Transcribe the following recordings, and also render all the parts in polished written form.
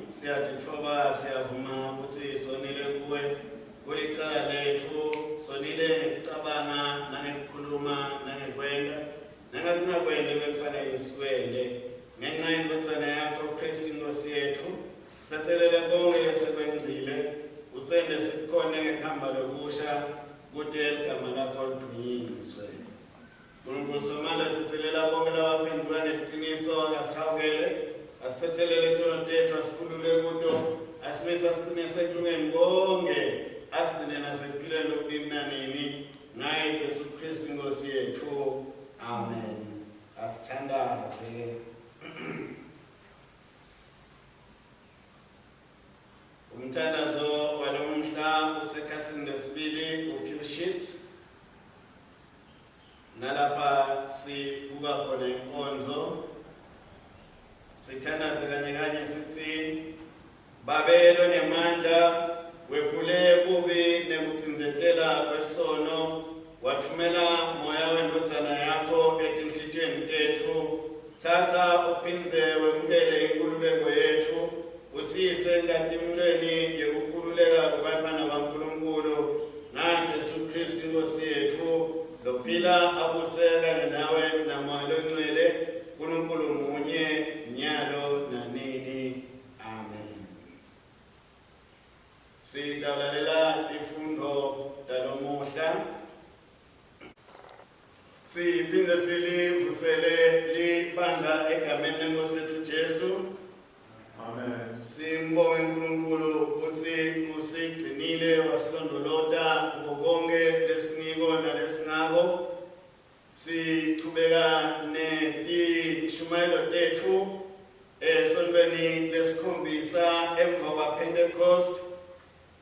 Siyatithoba siyavuma ukuthi sonile kuwe kulicala lethu sonile ngicabanga nangekhuluma nangekwenda nangakungakwenda bekufanele sikwende ngenxa yenkonzana yakho Kristu Inkosi yethu sithathelele konke lesekwenzile usende sikhone ngekuhamba lokusha kude igama lakho lidunyiswe. Nkulunkulu somandla sithathelela konke labaphenduka ngeqiniso akasihawukele asithathelele tono tethu asikhulule kuto asimisa sigcine sekulungeni konke asigcine nasekuphileni lokulinanini ngaye Jesu Kristu Inkosi yethu. Amen. Asithandaze. Umthandazo walomhla usekhasini lesibili uPushit nalapha sibuka khona inkonzo sithandaze kanye sithi babelo nemandla wephule kubi nekucinzetela kwesono wathumela moya wendodzana yakho etinhlitiyweni tethu thatha uphinze wemukele inkululeko yethu usiyise enkatimulweni yekukhululeka kubantwana baNkulunkulu ngaJesu Kristu Inkosi yethu lophila abuseka nawe namoya longcwele uNkulunkulu munye nyalo nanini. Amen. silivusele libandla egameni leNkosi yethu Jesu. Amen. Simbonge uNkulunkulu ukuthi usigcinile wasilondoloza konke lesiniko nalesingako. Siqhubeka neshumayelo tethu esontweni lesikhombisa emva kwaPentecost.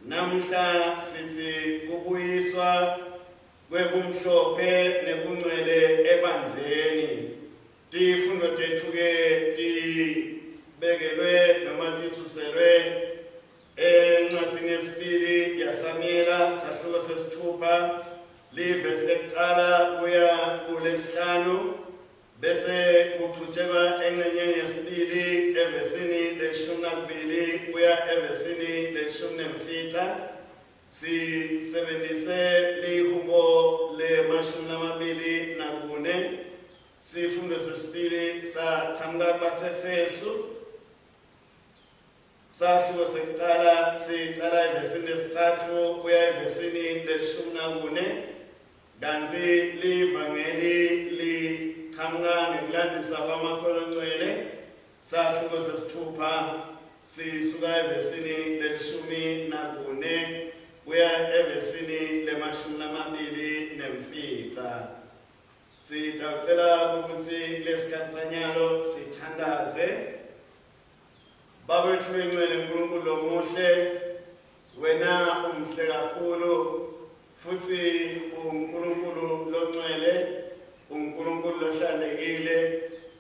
Namhla sithi kubuyiswa kwebumhlophe nebungcwele ebandleni. Tifundo tethu ke tibekelwe noma tisuselwe encwadini yesibili yaSamuela sahluko sesithupha livesi lekuqala kuya kulesihlanu bese kuqhutshekwa engcenyeni yesibili evesini leshumi nambili kuya evesini leshumi nemfica. Sisebenzise lihubo lemashumi amabili nakune. Sifundo sesibili saqhamuka kwaSefesu sahluko sekuqala siqala evesini lesithathu kuya evesini leshumi nakune. Kanti livangeli liqhamuka ngekulandisa kwamakholongcwele sahluko sesithupha sisuka evesini leshumi nakune kuya evesini lemashumi amabili nemfica. Sitawucela ukuthi lesikhathi sanyalo sithandaze. Baba wethu oyingcwele, uNkulunkulu omuhle, wena umuhle kakhulu futhi uNkulunkulu longcwele, uNkulunkulu lohlanzekile.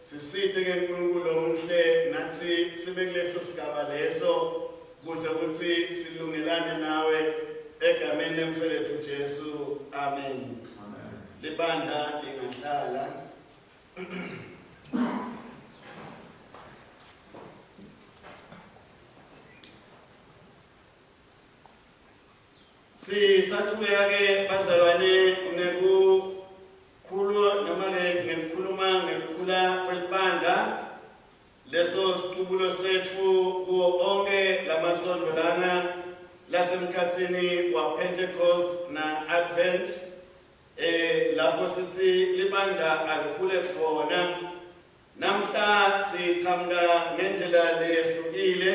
Sisithe ke uNkulunkulu omuhle nathi sibe kuleso sigaba leso kuze ukuthi silungelane nawe egameni lemfelethu Jesu. Amen. Libandla lingahlala. Sisaqhubeka ke bazalwane ngekukhulu noma ngekukhuluma ngekukhula kwelibandla leso siqubulo sethu kuwo onke lamasonto lana lasemkhathini waPentecost na Advent. Lapho sithi libandla alikhule khona. Namhla siqhamuka ngendlela lehlukile.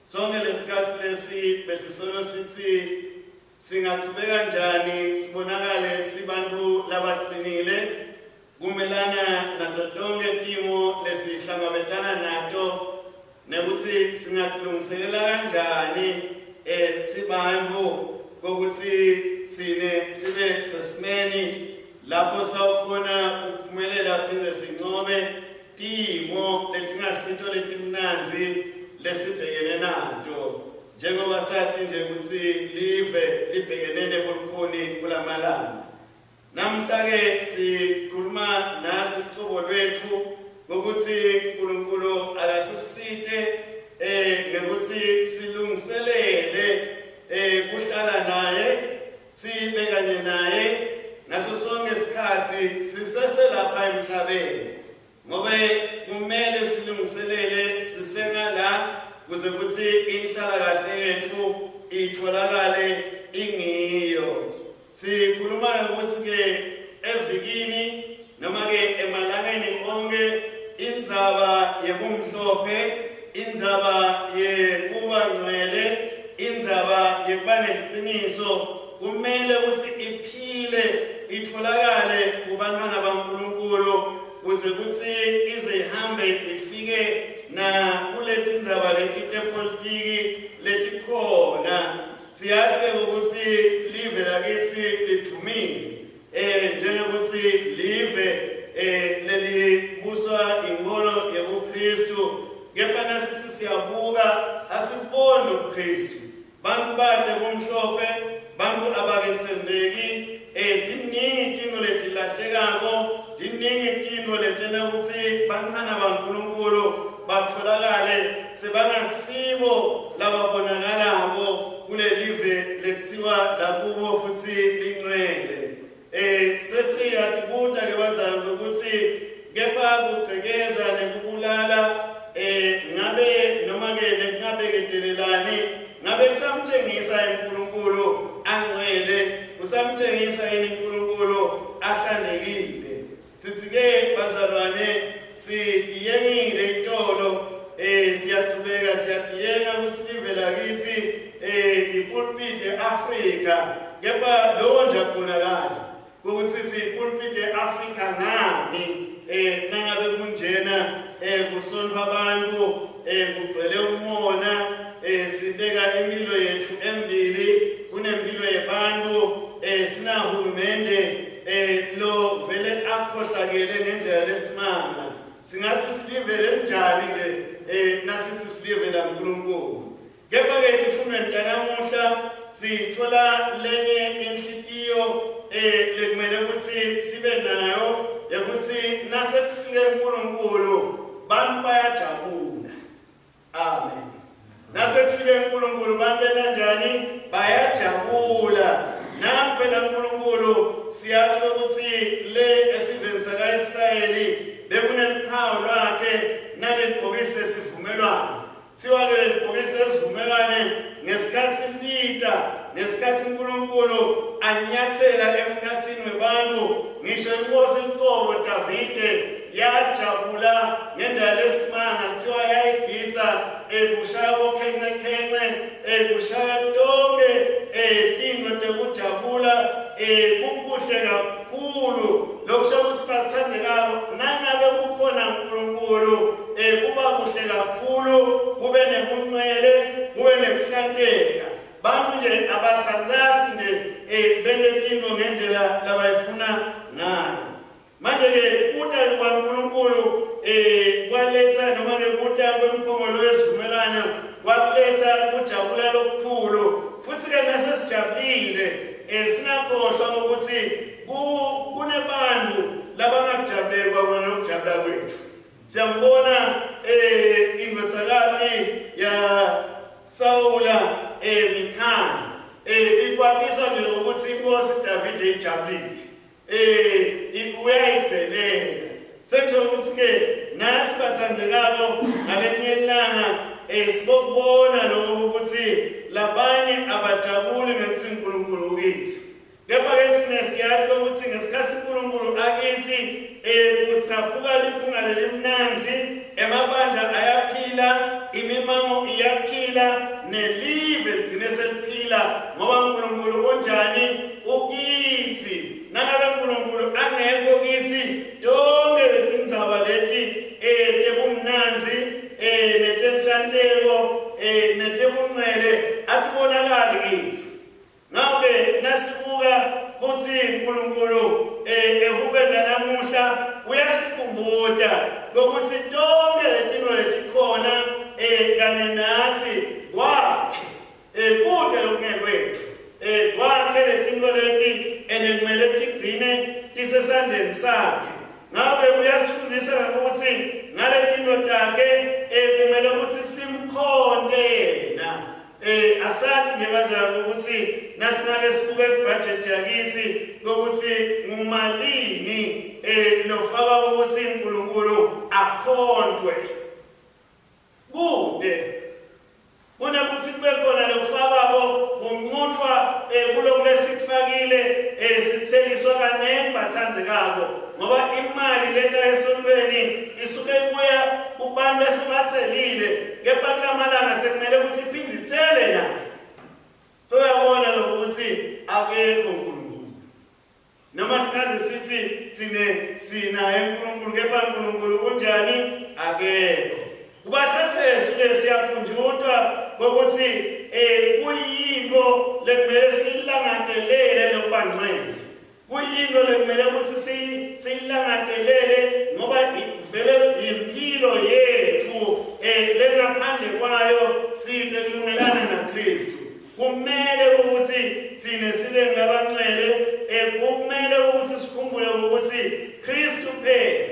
Sonke lesikhathi lesi besisolo sithi singaqhubeka kanjani sibonakale sibantu labaqinile kumelana nazo zonke izimo lesihlangabezana nazo, nekuthi singalungiselela kanjani sibantu ukuthi sine sibe sesimeni lapho sawukhona ukuphumelela phinde sinqobe timo letingasinto letimnanzi lesibhekene nazo. Njengoba sathi nje ukuthi live libhekene nebukhuni kulamalanga. Namhla ke sikhuluma nathi uqobo lwethu ngokuthi uNkulunkulu akasisite ngekuthi silungiselele kuhlala naye, sibe kanye naye ngaso sonke isikhathi siseselapha emhlabeni. Ngoba kumele silungiselele sisengala kuze kuthi inhlalakahle yethu itholakale ingiyo. Sikhuluma ukuthi ke evikini noma ke emalangeni onke indzaba yebumhlophe, indzaba yekuba ngcwele, indzaba yekuba neqiniso kumele ukuthi iphile itholakale kubantwana baNkulunkulu kuze kuthi ize ihambe ifike na kuleti ndzaba leti tepolitiki letikhona. Siyathi ukuthi live lakithi lidumile njengokuthi live lelibuswa inkolo yobuKristu. Kepha nasithi siyabuka asiboni ubuKristu. Bantu bade bomhlophe, bantu abakethembeki, diningi izinto letilahlekako, diningi izinto letena ukuthi bantwana baNkulunkulu batholakale sebangasibo lababonakalako kule live lekuthiwa lakubo futhi lingcwele. Sesiyathi kuda ke bazalwane ukuthi kepha kugcekeza nekubulala ngabe noma ke nekungabekedelelani ngabe kusamtshengisa uNkulunkulu angcwele, usamtshengisa uNkulunkulu ahlanekile. Sithi Sike bazalwane siyengile itolo siyaqhubeka siyadinga ukuthi livela kithi ipulpit eAfrika kepha lo nje kubonakala ukuthi siyipulpit eAfrika ngani nangabe kunjena kusonfa abantu kugcwele umona sibeka impilo yethu embili kunempilo yabantu sinahulumende lo vele akhohlakele ngendlela lesimanga singathi silivele njani nje nasithi silivela uNkulunkulu kepha ke tifundweni tanamuhla sithola lenye inhlitiyo lekumele ukuthi sibe nayo ukuthi nasekufike uNkulunkulu bantu bayajabula. Amen. Nasekufike uNkulunkulu bantu benanjani bayajabula. Nampela uNkulunkulu siyazi ukuthi le esiveni sakaIsrayeli bekuneliphawu lwakhe nalelibhokisi lesivumelwano. Thiwa lelibhokisi lesivumelwano ngesikhathi lita ngesikhathi uNkulunkulu anyathela emkhathini webantu ngisho inkosi uqobo Davide yajabula ngendlela lesimanga kuthiwa yayigitsa kushaya bokhenqekhenqe kushaya tonke tinto tekujabula kukuhle kakhulu lokusho ukuthi bathandekako nangabe kukhona uNkulunkulu kuba kuhle kakhulu kube nebunqwele kube nebuhlakeka bantu nje abathandathi nje benetinto ngendlela labayifuna ngayo manje ke kuta kwaNkulunkulu kwaletha noma ke kuta kwemphongolo yesivumelwano kwaletha kujabula lokukhulu futhi ke nasesijabulile sinakhohlwa ukuthi kunebantu labangajabuleli kwabona lokujabula kwethu. Siyambona indodakazi ya Saula Mikhali ikwatiswa nje ukuthi inkosi Davide ijabulile uyayidzelela senzo ukuthi ke nathi bathandekalo ngalenye ilanga sibokubona lokho ukuthi labanye abajabuli ngekuthi uNkulunkulu ukithi kepha ke thina siyazi ukuthi ngesikhathi uNkulunkulu akithi kuthaphuka liphunga lelimnanzi emabandla ayaphila imimango iyaphila nelive ligcine seliphila ngoba uNkulunkulu onjani ukithi nangabe uNkulunkulu angekho kithi tonke letindzaba leti tebumnanzi netenhlanteko netebunqwele atibonakali kithi ngakho nasibuka ukuthi uNkulunkulu ehubeni namuhla uyasikhumbuza ukuthi tonke letinto letikhona kanye nathi kwakhe kude lokungekwethu kwakhe letinto leti ekumele tigcine tisesandleni sakhe ngakho uyasifundisa ukuthi ngaletinto takhe kumele ukuthi simkhonde yena asathi nje bazalwane ukuthi nasingake sibuke kubudget yakithi ukuthi ngumalini lofaka ukuthi uNkulunkulu akhondwe kude kunokuthi kube khona lokufakako kunquthwa kuloko lesikufakile sitheliswa kaningi bathandekako ngoba imali lento esontweni isuke ibuya kubantu esibathelile kepha kulamalanga sekumele ukuthi iphinde ithele naye so uyabona ukuthi akekho uNkulunkulu noma sikaze sithi sinaye uNkulunkulu kepha uNkulunkulu kunjani akekho kuba sefesu siyakhunjutwa ukuthi kuyinto lekumele siyilangadelele lokubangcwele kuyinto lekumele ukuthi siyilangadelele ngoba vele impilo yethu lengaphandle kwayo sike kulungelana naKristu kumele ukuthi thina sibe ngabangcwele kumele ukuthi sikhumbule ukuthi Kristu phela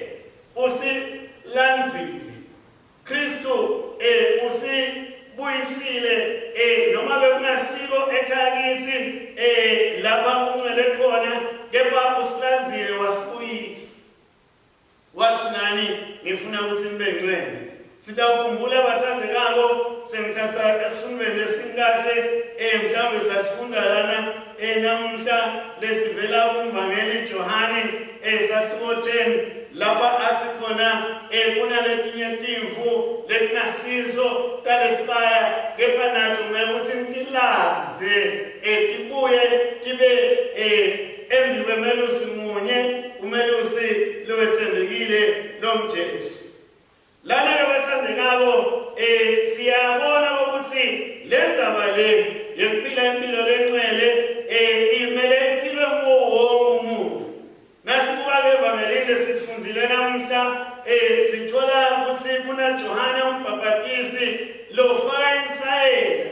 usilandzile Kristu usibuyisile noma bekungasiko ekhaya kithi lapha ungcwele khona kepha usilandzile wasibuyisa wathi nani ngifuna ukuthi nibe ngcwele sitawukhumbula bathandekako sengithatha esifundweni lesingase mhlawumbe sasifunda lana namuhla lesivela kumvangeli Johane esahluko 10 lapha athi khona kunaletinye timvu letingasizo talesibaya kepha nathi kumele ukuthi ntilandze tibuye tibe embi kwemelusi munye umelusi lowethembekile lomjesu. Lana-ke bathandekako siyabona ukuthi le ndzaba le yokuphila impilo lencwele imele iphilwe wonke umuntu. Nasikuba-ke evangelini sifundzile namuhla sithola ukuthi kunaJohane uMbhaphatisi lofaka insayela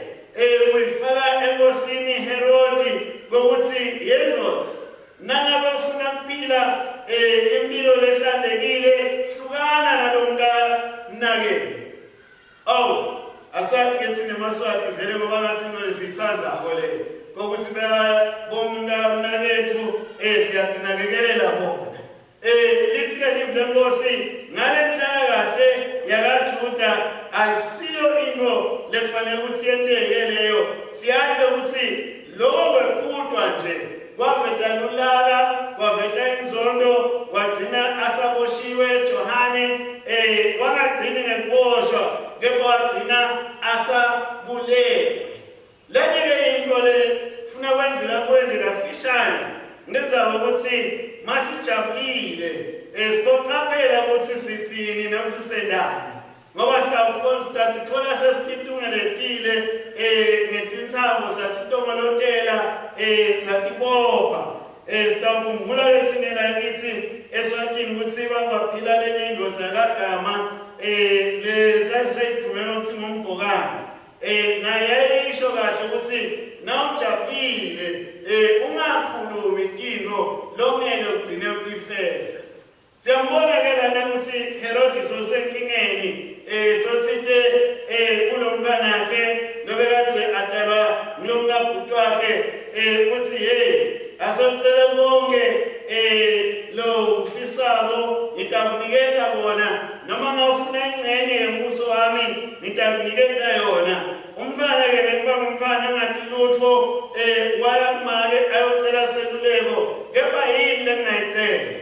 uyifaka enkosini Herodi kokuthi yendoda nangabe ufuna kuphila impilo lehlanzekile hlukana nalomkanakeni. Asathi ke thina eMaswati vele ngoba ngathi into lesiyithandzako leyo kokuthi bomnakethu siyadinakekelela bona. Lithi-ke live lenkosi ngale nhlalakahle yakaJuda ayisiyo into lekufanele ukuthi yenteke leyo. Siyazi ukuthi lokho kwekudwa nje kwaveta lulaka kwaveta inzondo wagcina asaboshiwe Johane wangagcini ngekuboshwa kepha wagcina asabulewe. Lenye-ke into le funa kwendlula kwende kafishane ngenza ukuthi masijabulile sizoqaphela ukuthi sithini nokuthi sendani ngoba sitatithola sesititungeleile ngetintsambo satitongolotela satibopha sitakhumbula-ke thina lakithi eSwatini ukuthi bakwaphila lenye indoda kagama lesayiseyidumela ukuthi ngumbhokane naye yayisho kahle ukuthi nawujabulile ungakhulumi into longeke ugcine utifeze. Siyambona-ke lana ukuthi Herodi sosenkingeni sothithe kulo mntanakhe nobekade atalwa ngilomngabhuti wakhe uthi asocela konke lo ufisako ngitakuniketa bona noma ngawufuna ingcenye ngembuso wami ngitakuniketa yona. Umntwana-ke ngekuba ngumntwana angathi lutho waya kumake ayocela seluleko kepha yini lengingayicela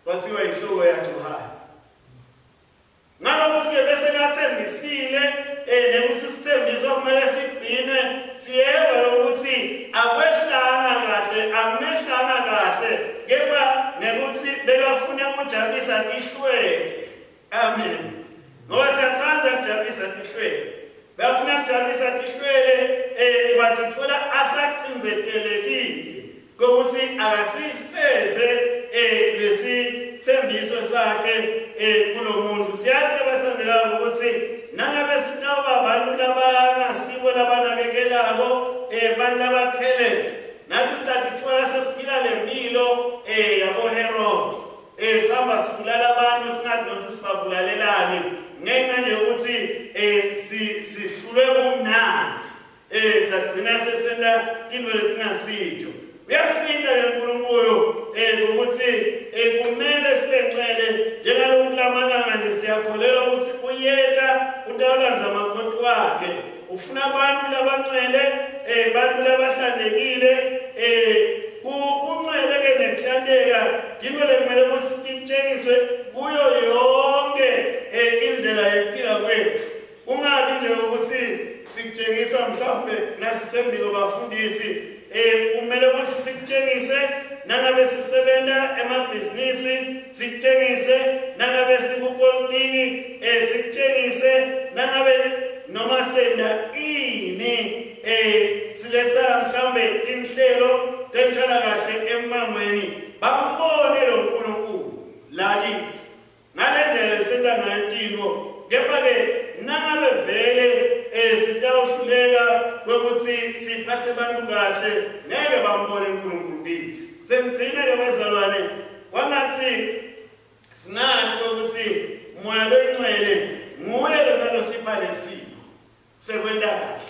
kwathiwa inhloko yaJohane. Ngalokuthi-ke bese kathembisile nekuthi sithembiso kumele sigcine siyeva lokuthi akwehlanga kahle kepha nekuthi bekafuna ukujabulisa tihlwele. Amen. Ngoba siyathanda ukujabulisa tihlwele. Bafuna ukujabulisa tihlwele watithola asaqinzetelekile kokuthi akasifeze lesithembiso sakhe kulo muntu. Siyazi bathandekayo ukuthi nangabe sinawo abantu labangasiko labanakekelako abantu labakhelesi nathi sitatithola sesiphila lempilo yaboHerodi sihamba sibulala abantu singathi nokuthi sibabulalelane ngenxa nje ukuthi sihlulwe kumnanzi sagcina sesenda into letingasitho. Uyasilinda uNkulunkulu ukuthi kumele sibencele njengaloku lamalanga nje siyakholelwa ukuthi uyeta utawulanza amakhosi wakhe. Ufuna abantu labancele abantu labahlanzekile uncwele-ke nekuhlanzeka into lekumele ukuthi sitshengiswe kuyo yonke indlela yokuphila kwethu. Ungabi nje ukuthi sikutshengisa mhlawumbe nasisembiko bafundisi kumele ukuthi sikutshengise nangabe sisebenza emabhizinisi sikutshengise nangabe sikupolitiki sikutshengise nangabe noma senda ini siletha mhlawumbe tinhlelo tenhlalakahle emangweni bambone lo Nkulunkulu lakithi ngale ndlela senda ngayo into kepha-ke nangabe vele sitawuhluleka kwekuthi siphathe abantu kahle ngeke bambone uNkulunkulu kithi. Sengigcina-ke bazalwane wangathi sinathi ukuthi umoya loyingcwele nguye lona losipha lesipho sekwenta kahle.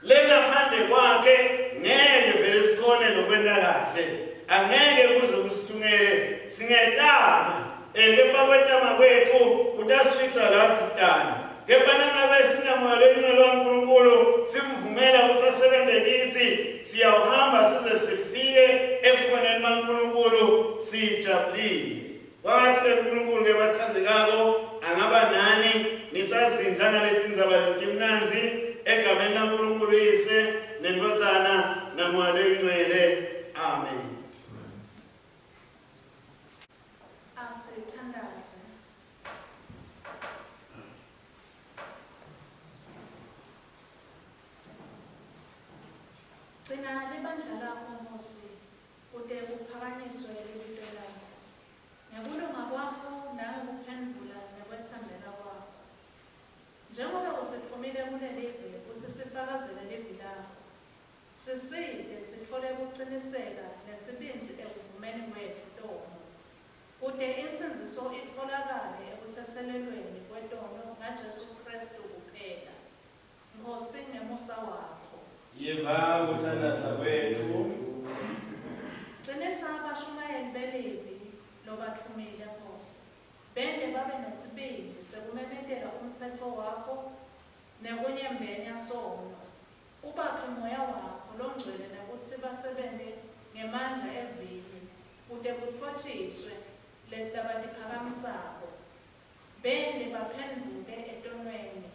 Lengaphandle kwakhe ngeke vele sikhone lokwenta kahle. Angeke kuze kusithungele singetama kepha kwetama kwethu kutasifikisa lapho kutani. Kepha nangabe sinamoya loyingcwele waNkulunkulu simvumela ukuthi asebenze kithi siyawuhamba size sifike ebukhoneni baNkulunkulu sijabulile. wathi uNkulunkulu ke bathandekako angaba nani nisazindla ngaleti ndzaba letimnanzi egameni laNkulunkulu Yise neNdodana naMoya Oyingcwele. Amen. Asithandaze. Gcina libandla lakho Nkosi kude kuphakanyiswe ibizo lakho. Ngekulunga kwakho nangokuphendula nokwethembeka kwakho. Njengoba usithumile kulelive ukuthi sifakazele livi lakho. Siside sithole ukuqiniseka nesibinzi ekuvumeni kwethu tono. Kude insinziso itholakale ekuthethelelweni kwetono ngaJesu Kristu kuphela. Nkosi ngemusa wakho. Yiva ukuthandaza kwethu. Qinisa abashumayeli belivi lobathumile Nkosi. Bende babe nesibinzi sekumemethela umthetho wakho nekunyembenya sono. Ubaphe umoya wakho longcwele nokuthi basebente ngemandla evili kude kuthotshiswe labatiphakamisako. Bende baphenduke etonweni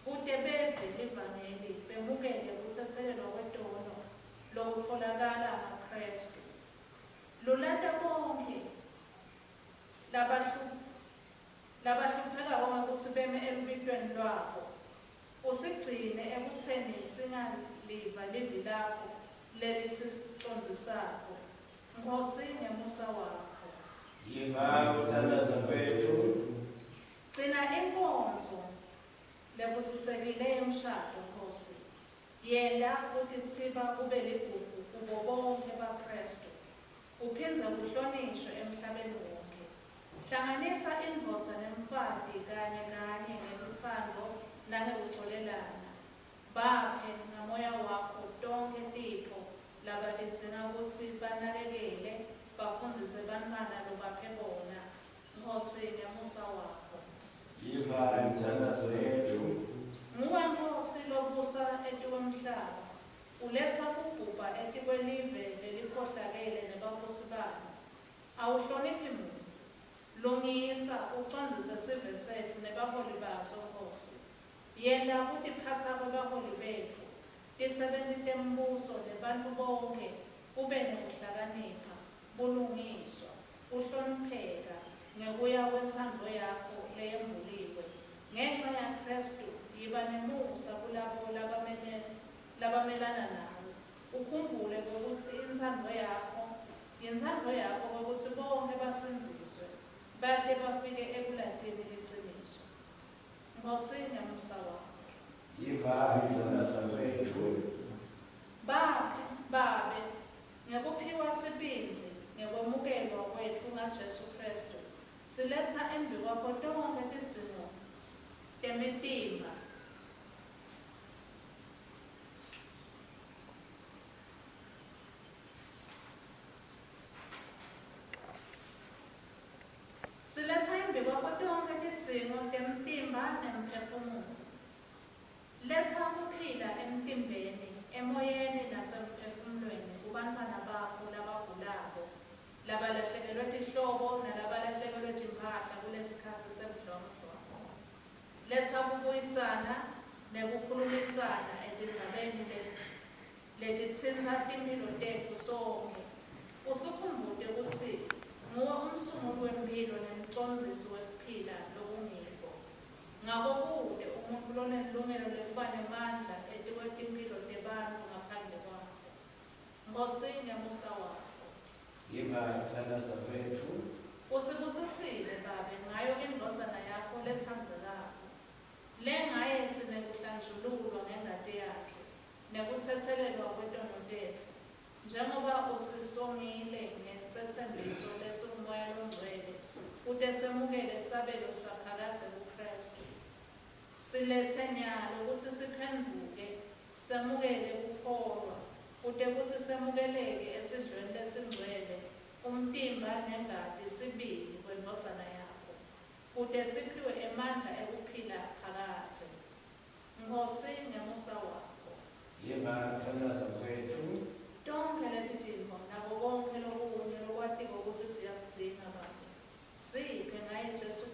kude beve livangeli bemukele ukuthethelelwa kwetono lokutholakala ngaKristu. Lulata bonke labahluphekayo ngokuthi beme elubitweni lwabo. Usigcine ekutheni singaliva livi lakho lelisicondzisako. Nkosi ngemusa wakho. Yiva ukuthandaza kwethu. Gcina inkonzo lebusisekile yomshado Nkosi. Yenda kutithiba kube ligugu kubo bonke baKristu. Uphindze kuhlonishwe emhlabeni wonke. Hlanganisa indvodza nemfati kanye ngeluthando nangekuxolelana. Baphe ngamoya wakho tonke tipho labatidzinga kutsi banakekele bafundzise bantfwana lobaphe bona. Nkosi ngemusa wakho. Yiva imithandazo yethu. Nguwe Nkosi lobusa etikwemhlaba. Uletha kugubha etikwelive lelikhohlakele nebabusi balo. Awuhloniphi muntu. Lungisa ucondzise sive sethu nebaholi baso Nkosi. Yenda kutiphatsa kwebaholi bethu. Tisebenti tembuso nebantfu bonke kube nekuhlakanipha, bulungiswa, uhlonipheka ngekuya kwentsandvo yakho leyembuliwe. Ngenxa yaKristu yiba nemusa kulabo labamelana nawe. Ukhumbule ukuthi intsandvo yakho ukuthi bonke basinziswe bade bafike ekulateni liciniso. Nkosi ngemusa wakho. Yiva imithandazo kwethu. Babe ngekuphiwa sibinzi ngekwemukelwa kwethu ngaJesu Kristu siletha embi kwakho tonke tidzingo temitimba nemphefumulo. Letha ukuphila emtimbeni, emoyeni nasemphefumulweni kubantwana bakho labagulako, labalahlekelwe tihlobo nalabalahlekelwe timphahla kulesikhathi semdlomdlombo. Letha ukubuyisana nekukhulumisana etindzabeni letitsintsa timphilo tetfu sonke. Usukhumbule ukuthi nguwe umsunguli wempilo nemcondzisi wekuphila lokungekho. Ngako kude umuntu lonelilungelo lekuba nemandla etikwetimphilo tebantfu ngaphandle kwakho. Nkosi ngemusa wakho. Yiba thandaza kwethu. Usibusisile Babe ngayo indvodzana yakho letsandzekako, lengaye sinekuhlanjululwa ngengati yakhe nekutsetselelwa kwetono tetfu, njengoba usisongile ngesethembiso lesimoya longcwele kute semukele sabelo saphakatse kuKristu. Silethe nyalo ukuthi siphenduke semukele kukholwa kute kutsi semukeleke esidlweni lesingcwele umtimba nengati sibili kwendvodzana yakho kute siphiwe emandla ekuphila phakatse. Nkosi ngemusa wakho. Yiba thandaza kwethu. Tonke leti tintfo nako konke lokunye lokwatiko kutsi siyakudzinga Babe siphe ngaye Jesu